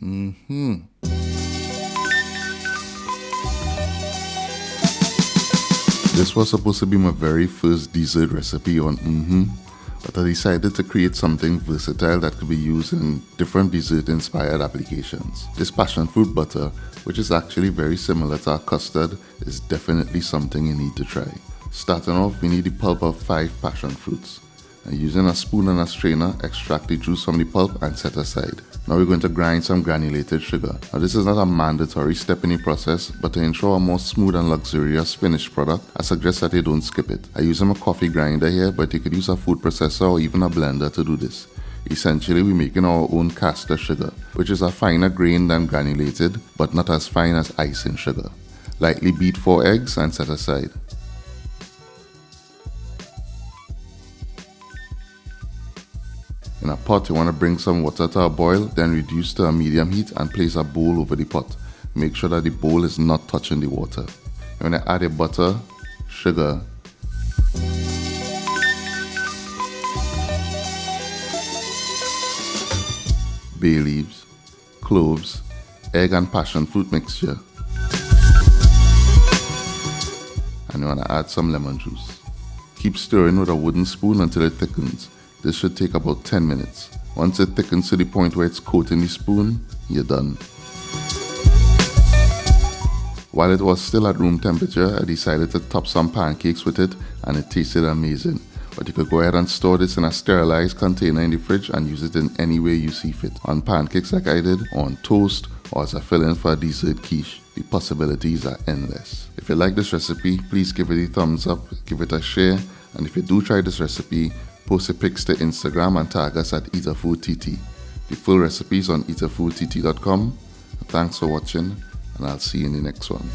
Mmhmm. This was supposed to be my very first dessert recipe on Mmhmm, but I decided to create something versatile that could be used in different dessert-inspired applications. This passion fruit butter, which is actually very similar to our custard, is definitely something you need to try. Starting off, we need the pulp of 5 passion fruits. And using a spoon and a strainer, extract the juice from the pulp and set aside. Now we're going to grind some granulated sugar. Now this is not a mandatory step in the process, but to ensure a more smooth and luxurious finished product, I suggest that you don't skip it. I use a coffee grinder here, but you could use a food processor or even a blender to do this. Essentially, we're making our own caster sugar, which is a finer grain than granulated, but not as fine as icing sugar. Lightly beat 4 eggs and set aside. In a pot, you want to bring some water to a boil, then reduce to a medium heat and place a bowl over the pot. Make sure that the bowl is not touching the water. You want to add your butter, sugar, bay leaves, cloves, egg and passion fruit mixture. And you want to add some lemon juice. Keep stirring with a wooden spoon until it thickens. This should take about 10 minutes. Once it thickens to the point where it's coating the spoon, you're done. While it was still at room temperature, I decided to top some pancakes with it and it tasted amazing. But you could go ahead and store this in a sterilized container in the fridge and use it in any way you see fit. On pancakes like I did, or on toast, or as a fill-in for a dessert quiche. The possibilities are endless. If you like this recipe, please give it a thumbs up, give it a share, and if you do try this recipe, post your pics to Instagram and tag us at eatahfoodtt. The full recipe is on eatahfoodtt.com. Thanks for watching, and I'll see you in the next one.